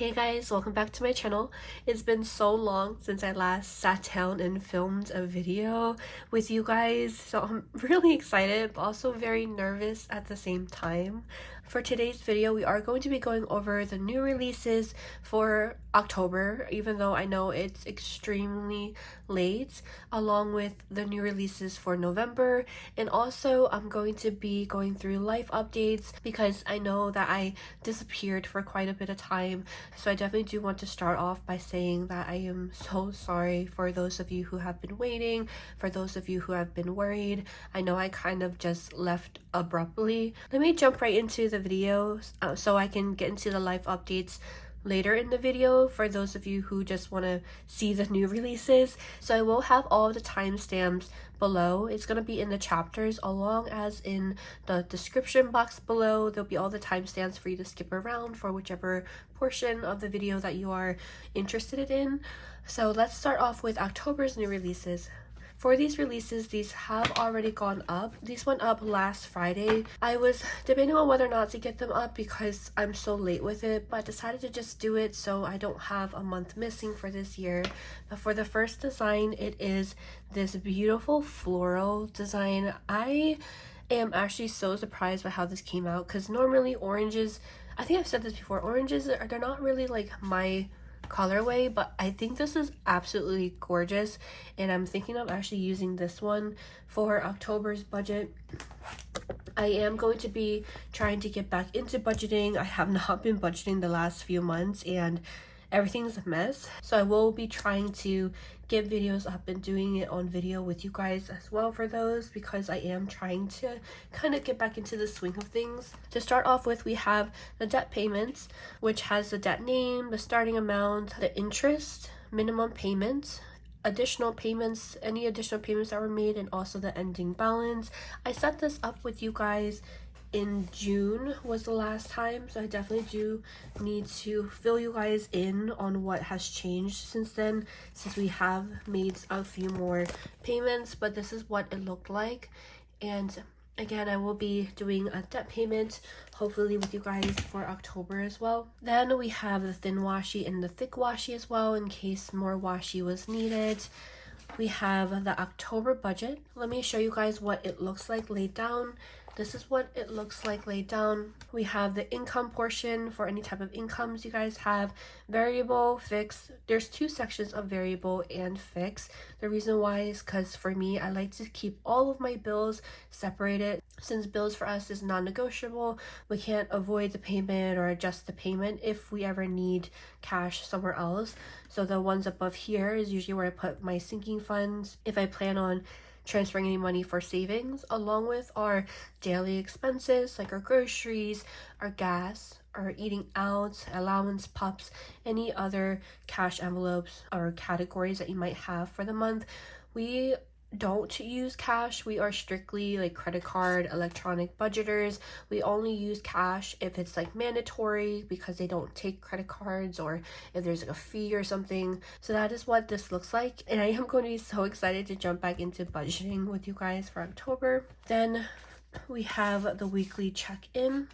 Hey guys, welcome back to my channel. It's been so long since I last sat down and filmed a video with you guys, so I'm really excited but also very nervous at the same time. For today's video, we are going to be going over the new releases for October, even though I know it's extremely late, along with the new releases for November. And also I'm going to be going through life updates because I know that I disappeared for quite a bit of time. So I definitely do want to start off by saying that I am so sorry for those of you who have been waiting, for those of you who have been worried. I know I kind of just left abruptly. Let me jump right into the video so I can get into the life updates later in the video for those of you who just want to see the new releases. So I will have all the timestamps below. It's going to be in the chapters along as in the description box below. There'll be all the timestamps for you to skip around for whichever portion of the video that you are interested in. So let's start off with October's new releases. For these releases, these have already gone up. These went up last Friday. I was debating on whether or not to get them up because I'm so late with it, but I decided to just do it so I don't have a month missing for this year. But for the first design, it is this beautiful floral design. I am actually so surprised by how this came out because normally oranges, I think I've said this before, oranges, they're not really like my colorway, but I think this is absolutely gorgeous and I'm thinking of actually using this one for October's budget. I am going to be trying to get back into budgeting. I have not been budgeting the last few months and everything's a mess, so I will be trying to get videos up and doing it on video with you guys as well for those, because I am trying to kind of get back into the swing of things. To start off with, we have the debt payments, which has the debt name, the starting amount, the interest, minimum payments, additional payments, any additional payments that were made, and also the ending balance. I set this up with you guys in June was the last time, so I definitely do need to fill you guys in on what has changed since then, since we have made a few more payments. But this is what it looked like, and again, I will be doing a debt payment hopefully with you guys for October as well. Then we have the thin washi and the thick washi as well in case more washi was needed. We have the October budget. Let me show you guys what it looks like laid down. This is what it looks like laid down. We have the income portion for any type of incomes you guys have, variable, fixed. There's two sections of variable and fixed. The reason why is because for me, I like to keep all of my bills separated. Since bills for us is non-negotiable, we can't avoid the payment or adjust the payment if we ever need cash somewhere else. So the ones above here is usually where I put my sinking funds if I plan on transferring any money for savings, along with our daily expenses like our groceries, our gas, our eating out, allowance, pups, any other cash envelopes or categories that you might have for the month. We don't use cash. We are strictly like credit card, electronic budgeters. We only use cash if it's like mandatory because they don't take credit cards or if there's like a fee or something. So that is what this looks like, and I am going to be so excited to jump back into budgeting with you guys for October. Then we have the weekly check-in,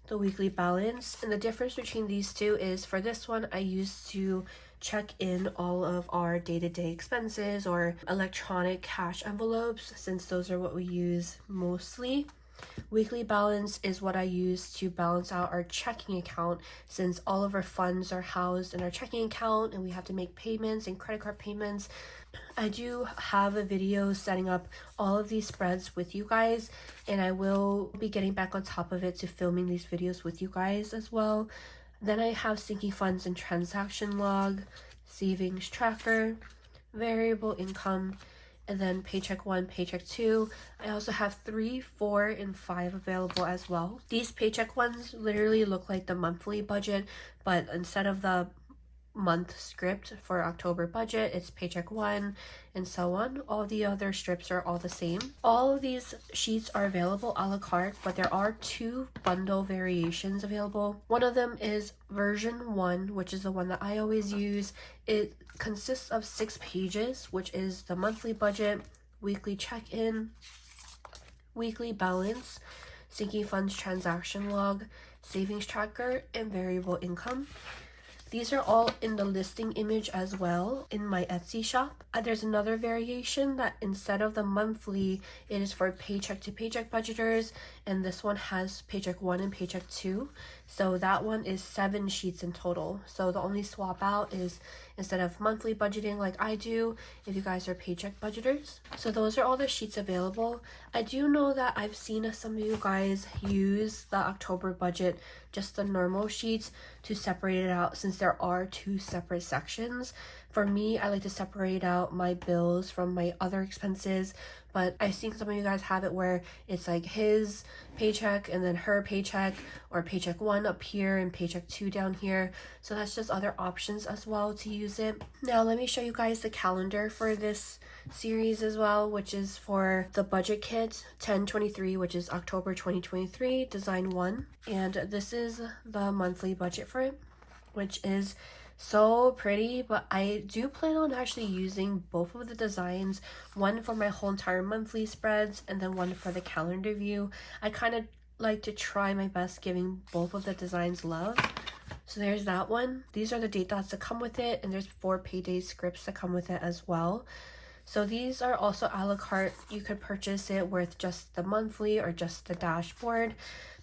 the weekly balance, and the difference between these two is for this one I used to check in all of our day-to-day expenses or electronic cash envelopes, since those are what we use mostly. Weekly balance is what I use to balance out our checking account, since all of our funds are housed in our checking account and we have to make payments and credit card payments. I do have a video setting up all of these spreads with you guys, and I will be getting back on top of it to filming these videos with you guys as well. Then I have sinking funds and transaction log, savings tracker, variable income, and then paycheck 1, paycheck 2. I also have 3, 4, and 5 available as well. These paycheck ones literally look like the monthly budget, but instead of the month script for October budget, it's paycheck 1 and so on. All the other strips are all the same. All of these sheets are available a la carte, but there are 2 bundle variations available. One of them is version 1, which is the one that I always use. It consists of 6 pages, which is the monthly budget, weekly check-in, weekly balance, sinking funds transaction log, savings tracker, and variable income. These are all in the listing image as well in my Etsy shop. There's another variation that instead of the monthly, it is for paycheck to paycheck budgeters, and this one has paycheck 1 and paycheck 2. So that one is 7 sheets in total. So the only swap out is instead of monthly budgeting like I do, if you guys are paycheck budgeters. So those are all the sheets available. I do know that I've seen some of you guys use the October budget, just the normal sheets, to separate it out since there are 2 separate sections. For me, I like to separate out my bills from my other expenses, but I think some of you guys have it where it's like his paycheck and then her paycheck, or paycheck 1 up here and paycheck 2 down here. So that's just other options as well to use it. Now let me show you guys the calendar for this series as well, which is for the budget kit 1023, which is October 2023, design 1. And this is the monthly budget for it, which is so pretty. But I do plan on actually using both of the designs, one for my whole entire monthly spreads and then one for the calendar view. I kind of like to try my best giving both of the designs love. So there's that one. These are the date dots that come with it, and there's 4 payday scripts that come with it as well. So these are also a la carte. You could purchase it with just the monthly or just the dashboard.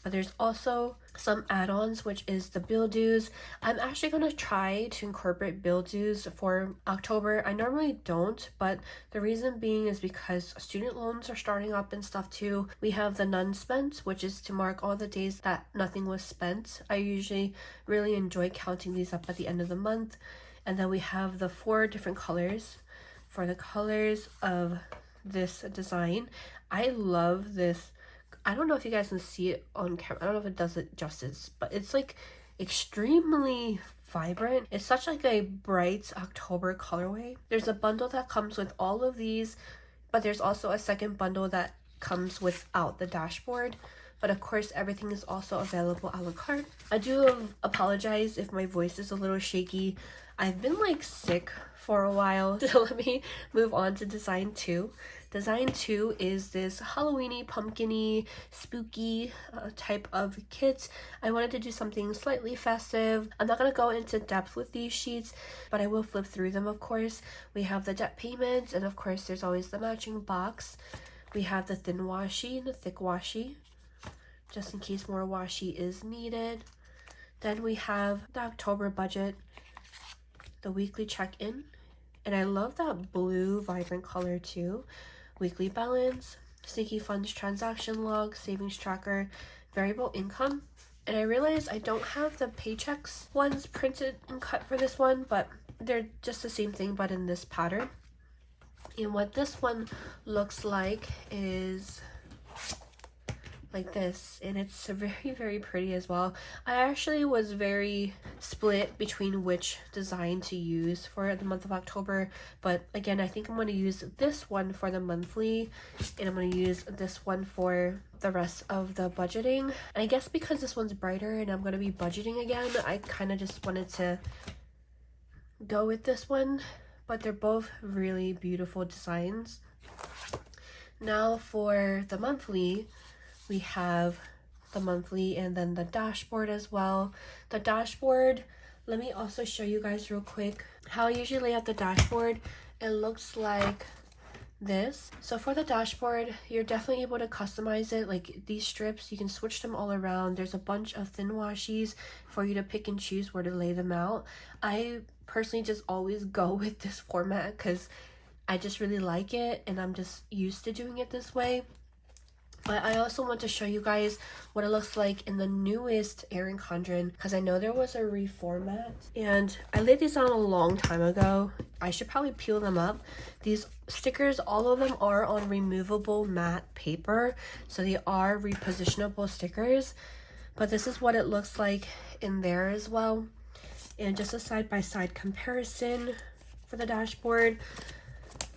But there's also some add-ons, which is the bill dues. I'm actually going to try to incorporate bill dues for October. I normally don't, but the reason being is because student loans are starting up and stuff too. We have the none spent, which is to mark all the days that nothing was spent. I usually really enjoy counting these up at the end of the month. And then we have the 4 different colors for the colors of this design. I love this. I don't know if you guys can see it on camera. I don't know if it does it justice, but it's like extremely vibrant. It's such like a bright October colorway. There's a bundle that comes with all of these, but there's also a second bundle that comes without the dashboard. But of course, everything is also available a la carte. I do apologize if my voice is a little shaky. I've been like sick for a while. So let me move on to design 2. Design 2 is this Halloweeny, pumpkin-y, spooky type of kit. I wanted to do something slightly festive. I'm not going to go into depth with these sheets, but I will flip through them, of course. We have the debt payment, and of course there's always the matching box. We have the thin washi and the thick washi, just in case more washi is needed. Then we have the October budget, the weekly check-in, and I love that blue vibrant color too. Weekly balance, sneaky funds transaction log, savings tracker, variable income. And I realized I don't have the paychecks ones printed and cut for this one, but they're just the same thing but in this pattern. And what this one looks like is like this, and it's very, very pretty as well. I actually was very split between which design to use for the month of October, but again, I think I'm going to use this one for the monthly, and I'm going to use this one for the rest of the budgeting. And I guess because this one's brighter and I'm going to be budgeting again, I kind of just wanted to go with this one, but they're both really beautiful designs. Now for the monthly, we have the monthly and then the dashboard as well. The dashboard, let me also show you guys real quick how I usually lay out the dashboard. It looks like this. So for the dashboard, you're definitely able to customize it. Like these strips, you can switch them all around. There's a bunch of thin washies for you to pick and choose where to lay them out. I personally just always go with this format because I just really like it and I'm just used to doing it this way. But I also want to show you guys what it looks like in the newest Erin Condren, because I know there was a reformat. And I laid these on a long time ago. I should probably peel them up. These stickers, all of them are on removable matte paper. So they are repositionable stickers. But this is what it looks like in there as well. And just a side-by-side comparison for the dashboard.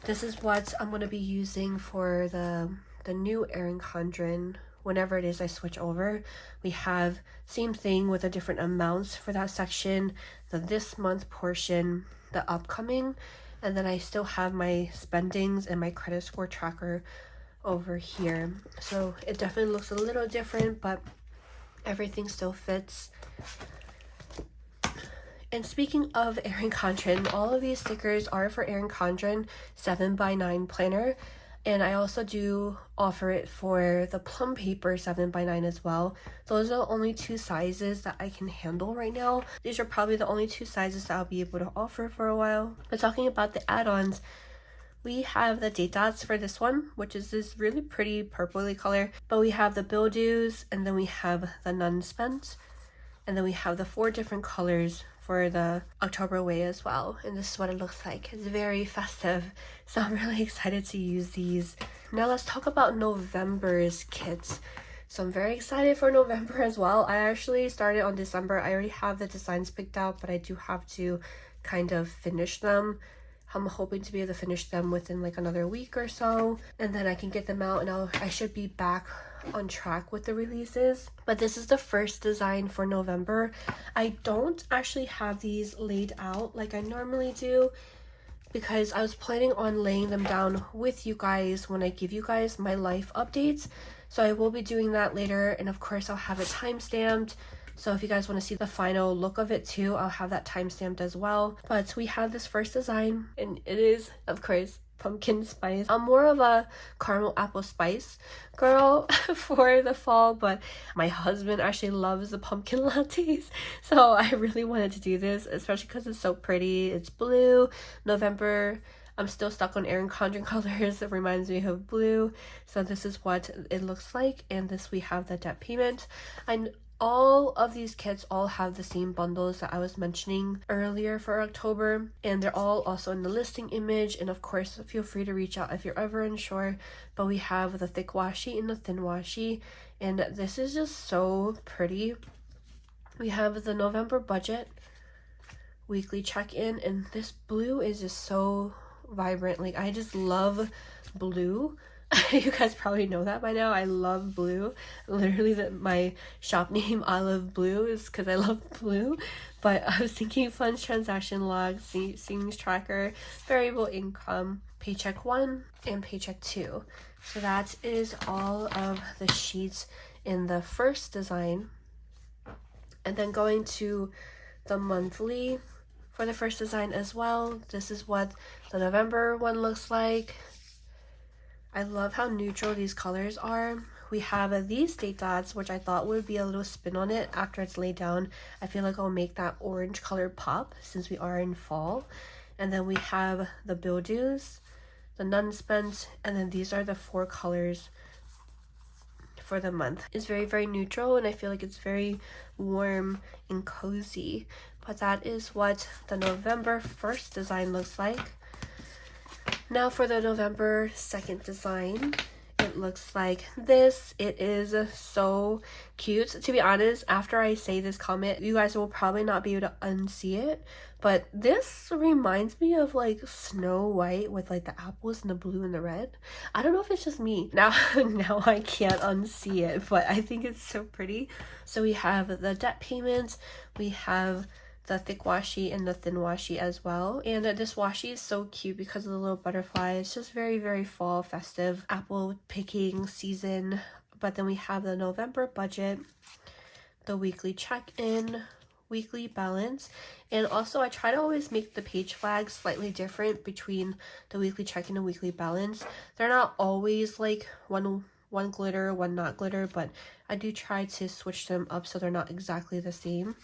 This is what I'm going to be using for the new Erin Condren whenever it is I switch over. We have same thing with the different amounts for that section, the this month portion, the upcoming, and then I still have my spendings and my credit score tracker over here. So it definitely looks a little different, but everything still fits. And speaking of Erin Condren, all of these stickers are for Erin Condren 7x9 planner. And I also do offer it for the Plum paper 7x9 as well. Those are the only two sizes that I can handle right now. These are probably the only two sizes that I'll be able to offer for a while. But talking about the add-ons, we have the date dots for this one, which is this really pretty purpley color. But we have the bill dues, and then we have the none spent. And then we have the 4 different colors for the October way as well. And this is what it looks like. It's very festive. So I'm really excited to use these. Now let's talk about November's kits. So I'm very excited for November as well. I actually started on December. I already have the designs picked out, but I do have to kind of finish them. I'm hoping to be able to finish them within like another week or so, and then I can get them out, and I should be back on track with the releases. But this is the first design for November. I don't actually have these laid out like I normally do, because I was planning on laying them down with you guys when I give you guys my life updates. So I will be doing that later, and of course I'll have it time-stamped. So if you guys want to see the final look of it too, I'll have that time-stamped as well. But we have this first design, and it is, of course, pumpkin spice. I'm more of a caramel apple spice girl for the fall, but my husband actually loves the pumpkin lattes. So I really wanted to do this, especially because it's so pretty. It's blue. November. I'm still stuck on Erin Condren colors. It reminds me of blue. So this is what it looks like. And this, we have the debt payment. All of these kits all have the same bundles that I was mentioning earlier for October, and they're all also in the listing image. And of course, feel free to reach out if you're ever unsure. But we have the thick washi and the thin washi, and this is just so pretty. We have the November budget weekly check-in, and this blue is just so vibrant. Like, I just love blue. You guys probably know that by now. I love blue. Literally, my shop name MyOliveBlue is because I love blue. But I was thinking funds, transaction log, savings tracker, variable income, paycheck 1 and paycheck 2. So that is all of the sheets in the first design. And then going to the monthly for the first design as well. This is what the November one looks like. I love how neutral these colors are. We have these date dots, which I thought would be a little spin on it after it's laid down. I feel like I'll make that orange color pop since we are in fall. And then we have the bill dues, the none spent, and then these are the 4 colors for the month. It's very, very neutral, and I feel like it's very warm and cozy. But that is what the November 1st design looks like. Now for the November 2nd design, it looks like this. It is so cute. To be honest, after I say this comment, you guys will probably not be able to unsee it, but this reminds me of like Snow White with like the apples and the blue and the red. I don't know if it's just me. Now I can't unsee it, but I think it's so pretty. So we have the debt payment, we have the thick washi and the thin washi as well. And this washi is so cute because of the little butterfly. It's just very, very fall festive apple picking season. But then we have the November budget, the weekly check-in, weekly balance, and also I try to always make the page flags slightly different between the weekly check-in and weekly balance. They're not always like one glitter, one not glitter, but I do try to switch them up so they're not exactly the same.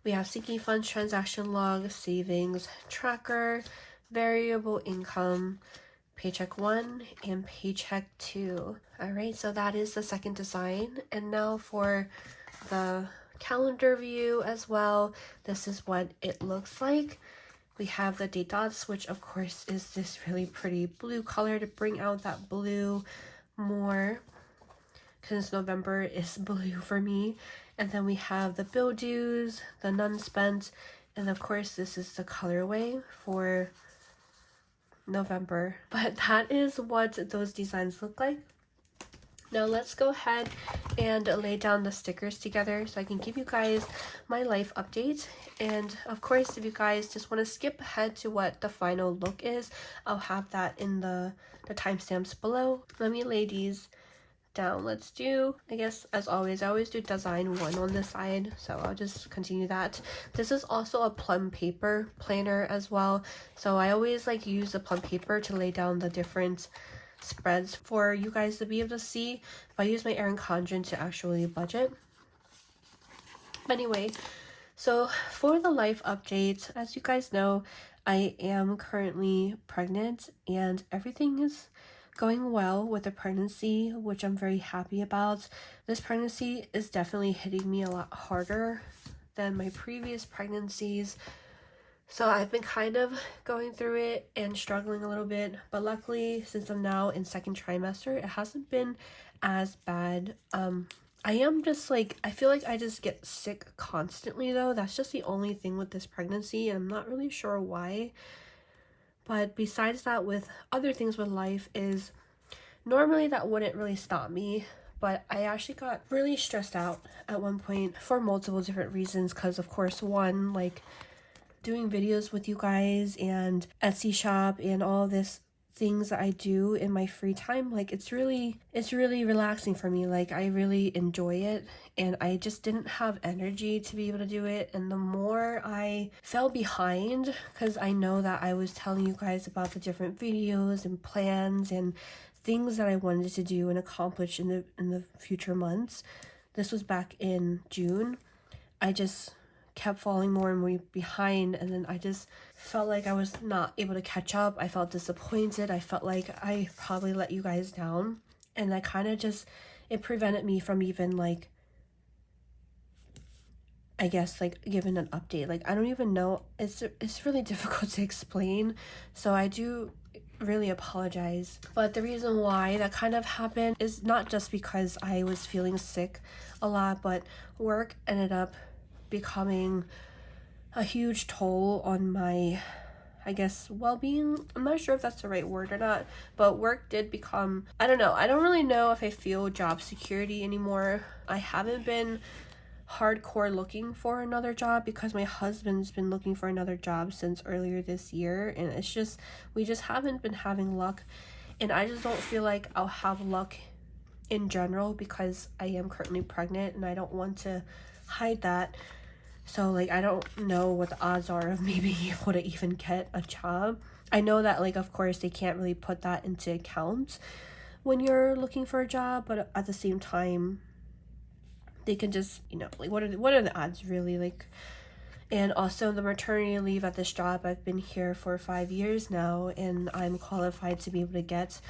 We have sinking funds, transaction log, savings tracker, variable income, paycheck 1 and paycheck 2. All right, so that is the second design. And now for the calendar view as well, this is what it looks like. We have the date dots, which of course is this really pretty blue color to bring out that blue more, because November is blue for me. And then we have the bill dues, the none spent, and of course this is the colorway for November. But that is what those designs look like. Now let's go ahead and lay down the stickers together so I can give you guys my life update. And of course, if you guys just want to skip ahead to what the final look is, I'll have that in the timestamps below. Let me lay these down. Let's do, I guess as always, I always do design 1 on this side, so I'll just continue that. This is also a Plum paper planner as well, so I always like use the Plum paper to lay down the different spreads for you guys to be able to see. But I use my Erin Condren to actually budget. But anyway, so for the life update, as you guys know, I am currently pregnant and everything is going well with the pregnancy, which I'm very happy about. This pregnancy is definitely hitting me a lot harder than my previous pregnancies. So I've been kind of going through it and struggling a little bit, but luckily since I'm now in 2nd trimester, it hasn't been as bad. I am just like, I feel like I just get sick constantly though. That's just the only thing with this pregnancy, and I'm not really sure why. But besides that, with other things with life, is normally that wouldn't really stop me, but I actually got really stressed out at one point for multiple different reasons. Because of course, one, like doing videos with you guys and Etsy shop and all this things that I do in my free time, like it's really relaxing for me. Like I really enjoy it, and I just didn't have energy to be able to do it. And the more I fell behind, because I know that I was telling you guys about the different videos and plans and things that I wanted to do and accomplish in the future months. This was back in June. I just kept falling more and more behind, and then I just felt like I was not able to catch up. I felt disappointed. I felt like I probably let you guys down, and that kind of just, it prevented me from even like, I guess like giving an update. Like I don't even know, it's really difficult to explain, so I do really apologize. But the reason why that kind of happened is not just because I was feeling sick a lot, but work ended up becoming a huge toll on my, I guess, well-being. I'm not sure if that's the right word or not, but work did become, I don't know, I don't really know if I feel job security anymore. I haven't been hardcore looking for another job because my husband's been looking for another job since earlier this year, and it's just, we just haven't been having luck, and I just don't feel like I'll have luck in general because I am currently pregnant and I don't want to hide that. So like I don't know what the odds are of me being able to even get a job. I know that like of course they can't really put that into account when you're looking for a job, but at the same time they can just, you know, like what are the odds really, like. And also the maternity leave at this job, I've been here for 5 years now, and I'm qualified to be able to get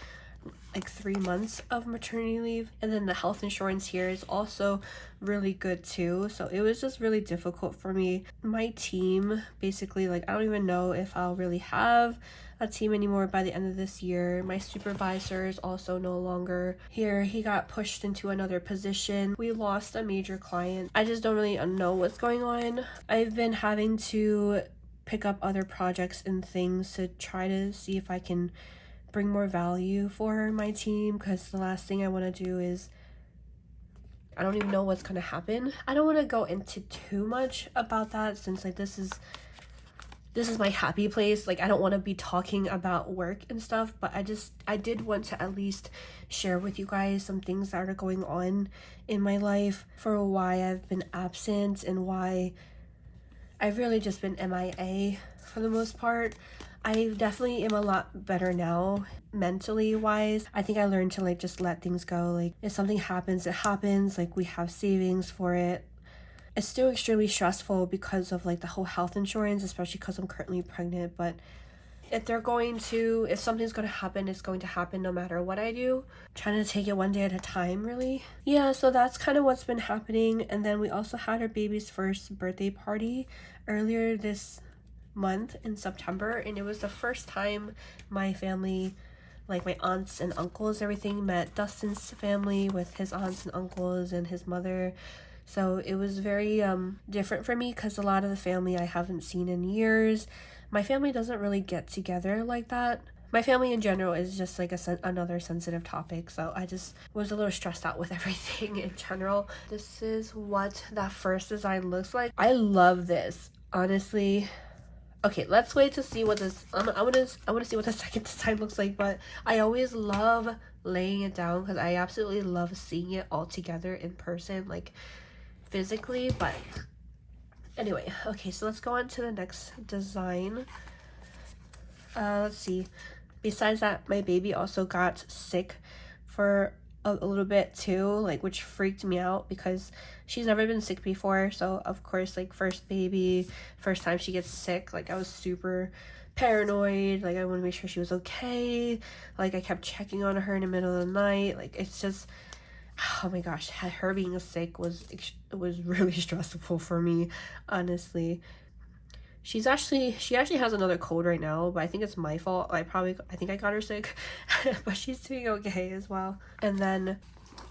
like 3 months of maternity leave. And then the health insurance here is also really good too, so it was just really difficult for me. My team, basically, like I don't even know if I'll really have a team anymore by the end of this year. My supervisor is also no longer here. He got pushed into another position. We lost a major client. I just don't really know what's going on. I've been having to pick up other projects and things to try to see if I can bring more value for my team, because the last thing I want to do is, I don't even know what's going to happen. I don't want to go into too much about that since like this is my happy place. Like I don't want to be talking about work and stuff, but I did want to at least share with you guys some things that are going on in my life for why I've been absent and why I've really just been MIA for the most part. I definitely am a lot better now, mentally wise. I think I learned to like just let things go. Like if something happens, it happens. Like we have savings for it. It's still extremely stressful because of like the whole health insurance, especially because I'm currently pregnant. But if something's going to happen, it's going to happen no matter what I do. Trying to take it one day at a time, really. Yeah, so that's kind of what's been happening. And then we also had our baby's first birthday party earlier this month in September, and it was the first time my family, like my aunts and uncles, everything, met Dustin's family with his aunts and uncles and his mother. So it was very different for me because a lot of the family I haven't seen in years. My family doesn't really get together like that. My family in general is just like another sensitive topic, so I just was a little stressed out with everything in general. This is what that first design looks like. I love this, honestly. Okay, let's wait to see what this, I want to see what the second design looks like, but I always love laying it down because I absolutely love seeing it all together in person, like physically. But anyway, okay, so let's go on to the next design. Let's see. Besides that, my baby also got sick for a little bit too, like, which freaked me out because she's never been sick before. So of course, like, first baby, first time she gets sick, like, I was super paranoid. Like, I want to make sure she was okay. Like, I kept checking on her in the middle of the night. Like, it's just, oh my gosh, her being sick was really stressful for me, honestly. She actually has another cold right now, but I think it's my fault. I think I got her sick. But she's doing okay as well. And then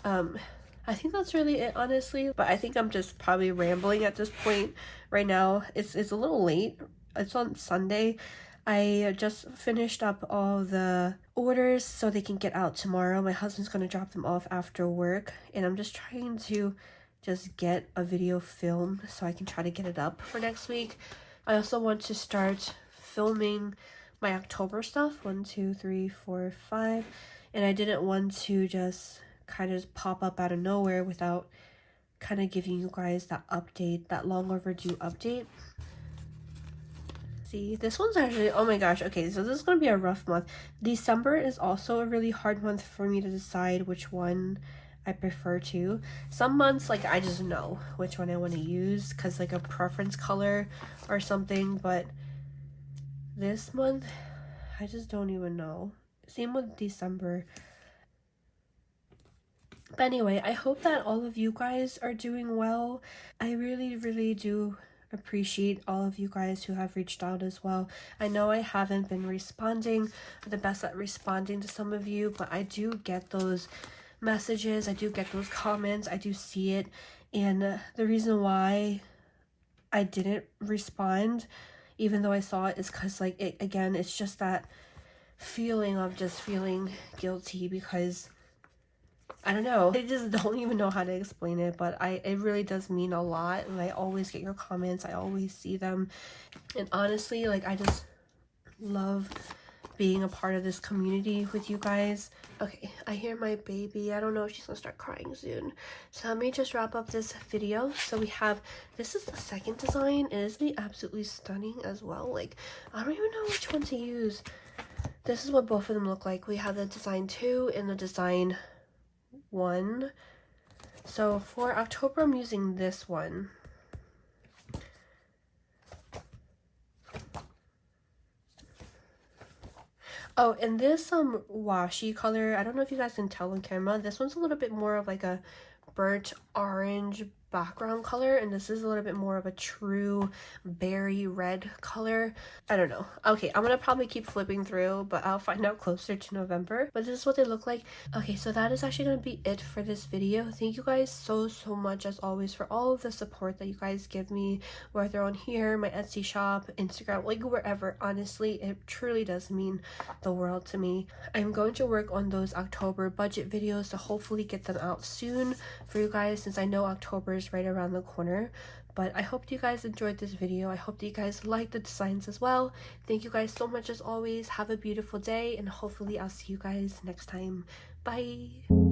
I think that's really it, honestly. But I think I'm just probably rambling at this point right now. It's a little late. It's on Sunday. I just finished up all the orders so they can get out tomorrow. My husband's gonna drop them off after work, and I'm just trying to just get a video filmed so I can try to get it up for next week. I also want to start filming my October stuff, 1, 2, 3, 4, 5, and I didn't want to just kind of pop up out of nowhere without kind of giving you guys that update, that long overdue update. See, this one's actually, oh my gosh, okay, so this is going to be a rough month. December is also a really hard month for me to decide which one I prefer to. Some months, like, I just know which one I want to use because, like, a preference color or something, but this month, I just don't even know. Same with December. But anyway, I hope that all of you guys are doing well. I really do appreciate all of you guys who have reached out as well. I know I haven't been responding the best at responding to some of you, but I do get those messages, I do get those comments, I do see it. And the reason why I didn't respond even though I saw it is because, like, it again, it's just that feeling of just feeling guilty because I don't know. I just don't even know how to explain it, but it really does mean a lot. And I always get your comments. I always see them. And honestly, like, I just love being a part of this community with you guys. Okay, I hear my baby. I don't know if she's gonna start crying soon. So let me just wrap up this video. So we have, this is the second design, and it's absolutely stunning as well. Like, I don't even know which one to use. This is what both of them look like. We have the design 2 and the design 1. So for October, I'm using this one. Oh, and this washi color, I don't know if you guys can tell on camera, this one's a little bit more of like a burnt orange background color, and this is a little bit more of a true berry red color. I don't know. Okay, I'm gonna probably keep flipping through, but I'll find out closer to November. But this is what they look like. Okay, so that is actually gonna be it for this video. Thank you guys so much as always for all of the support that you guys give me, whether on here, my Etsy shop, Instagram, like wherever. Honestly, it truly does mean the world to me. I'm going to work on those October budget videos to hopefully get them out soon for you guys, since I know October is right around the corner. But I hope you guys enjoyed this video. I hope that you guys liked the designs as well. Thank you guys so much as always. Have a beautiful day, and hopefully I'll see you guys next time. Bye.